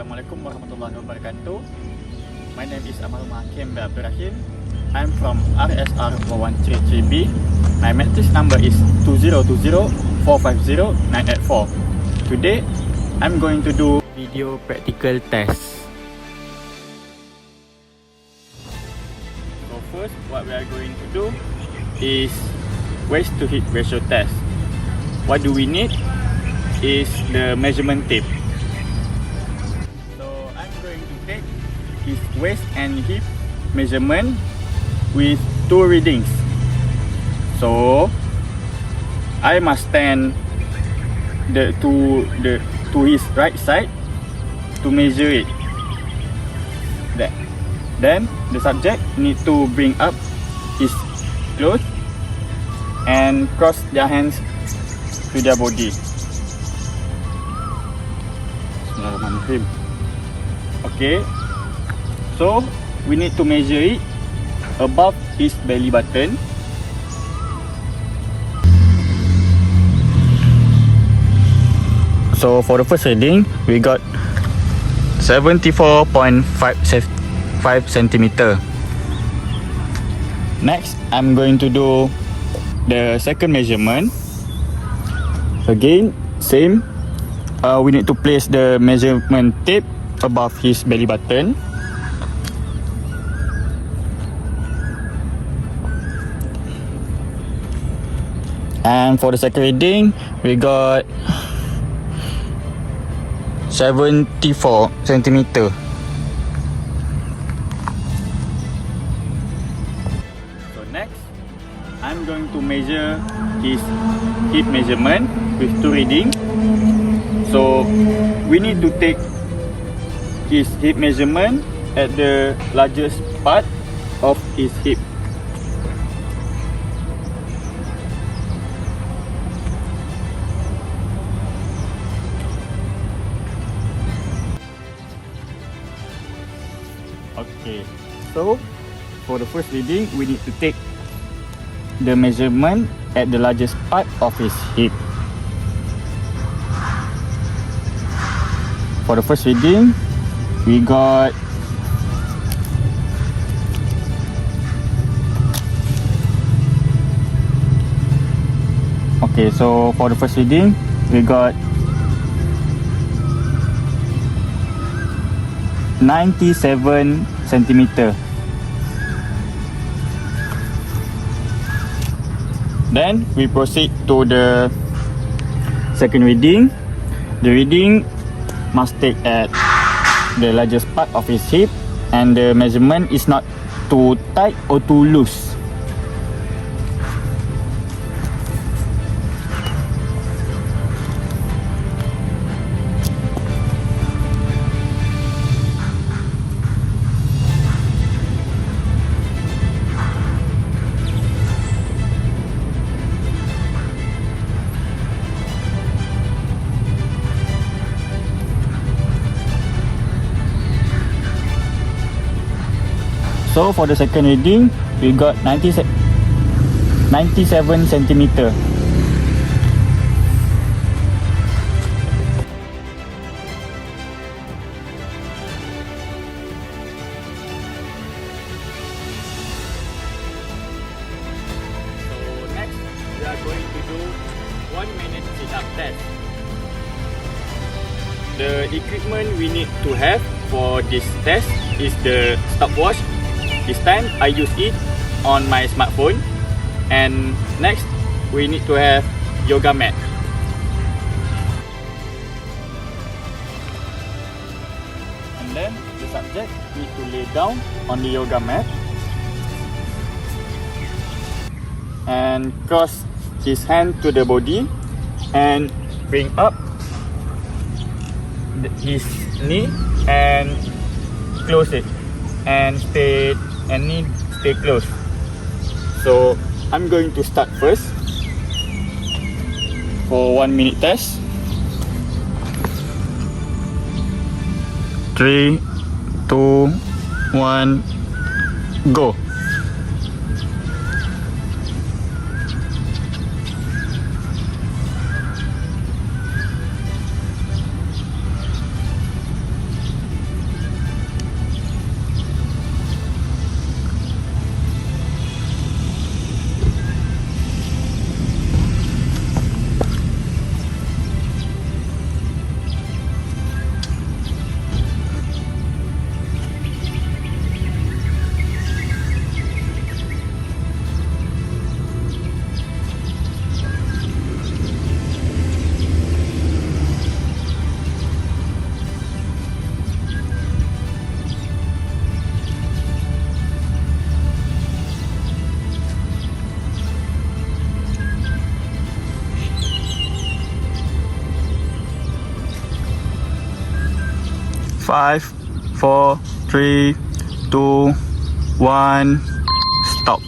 Assalamualaikum warahmatullahi wabarakatuh. My name is Amal Hakim Abdul Rahim. I'm from RSR 113B. My matrix number is 2020450984. Today, I'm going to do video practical test. So first, what we are going to do is waist to hip ratio test. What do we need is the measurement tape. So I'm going to take his waist and hip measurement with two readings. So I must stand to his right side to measure it. Then the subject need to bring up his clothes and cross their hands to their body. Bismillahirrahmanirrahim. Okay, so we need to measure it above his belly button. So for the first reading, we got 74.5 centimeter. Next, I'm going to do the second measurement. Again, same. We need to place the measurement tape above his belly button. And for the second reading, we got 74 centimeter. So next, I'm going to measure his hip measurement with two readings. So we need to take his hip measurement at the largest part of his hip. Okay, so for the first reading, we need to take the measurement at the largest part of his hip. For the first reading, we got okay, so for the first reading, we got 97 centimeter. Then we proceed to the second reading. The reading must take at the largest part of his hip, and the measurement is not too tight or too loose. So for the second reading, we got 97 centimeter. So next, we are going to do 1 minute sit-up test. The equipment we need to have for this test is the stopwatch. This time I use it on my smartphone. And next, we need to have yoga mat. And then the subject need to lay down on the yoga mat and cross his hand to the body and bring up his knee and close it and stay close. So I'm going to start first for 1 minute test. 3, 2, 1, go. 5, 4, 3, 2, 1, stop.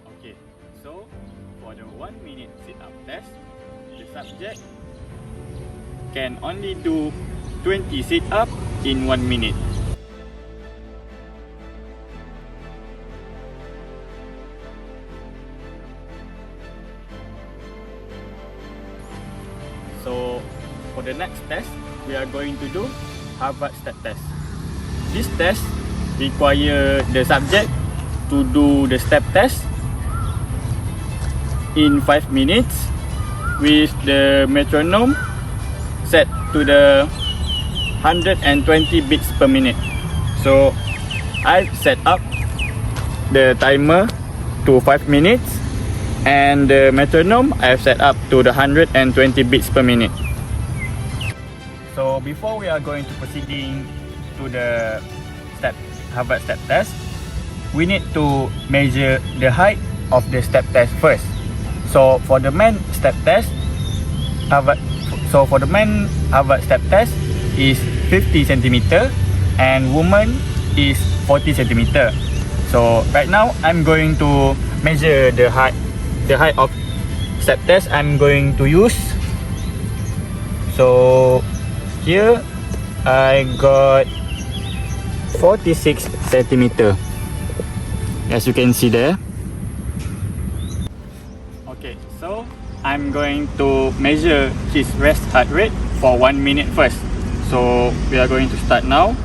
Okay, so for the 1 minute sit-up test, the subject can only do 20 sit-up in 1 minute. So for the next test, we are going to do Harvard step test. This test require the subject to do the step test in 5 minutes with the metronome set to the 120 beats per minute. So I've set up the timer to 5 minutes and the metronome I've set up to the 120 beats per minute. So before we are going to proceeding to the Harvard step test, we need to measure the height of the step test first. So for the man step test, Harvard step test is 50 cm and woman is 40 cm. So right now I'm going to measure the height of step test I'm going to use. So here I got 46 cm, as you can see there. Okay, so I'm going to measure his rest heart rate for 1 minute first. So we are going to start now.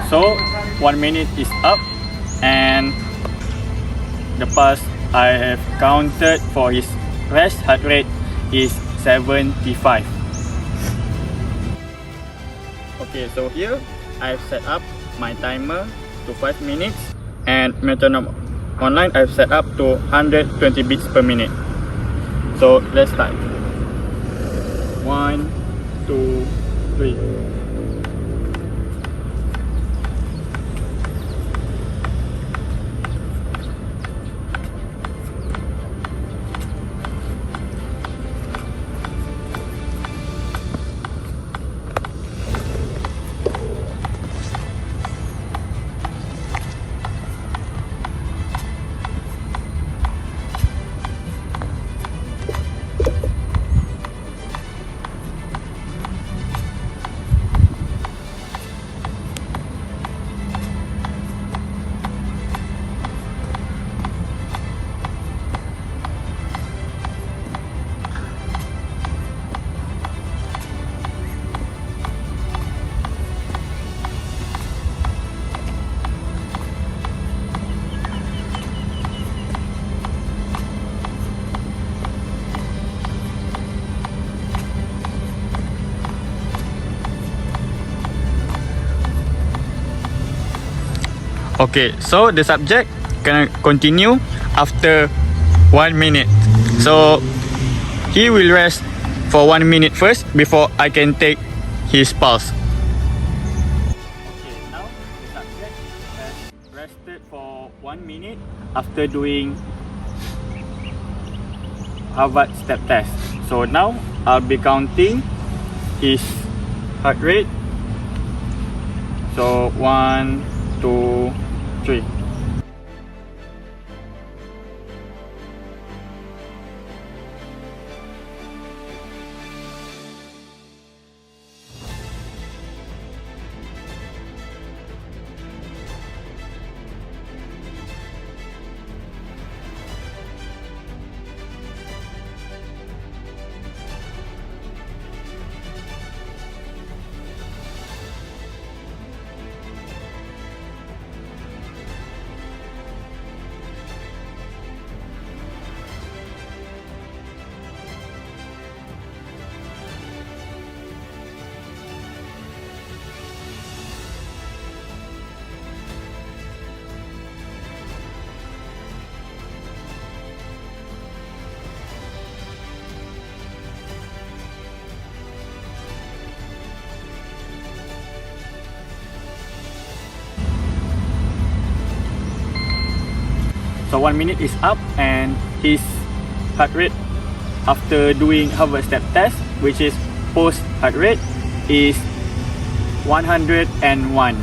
So 1 minute is up and the pulse I have counted for his rest heart rate is 75. Okay, so here I've set up my timer to 5 minutes and metronome online I've set up to 120 beats per minute. So let's start. 1, 2, 3. Okay, so the subject can continue after 1 minute. So he will rest for 1 minute first before I can take his pulse. Okay, now the subject has rested for 1 minute after doing Harvard step test. So now I'll be counting his heart rate. So 1, 2, 3. So 1 minute is up, and his heart rate after doing Harvard step test, which is post heart rate, is 101.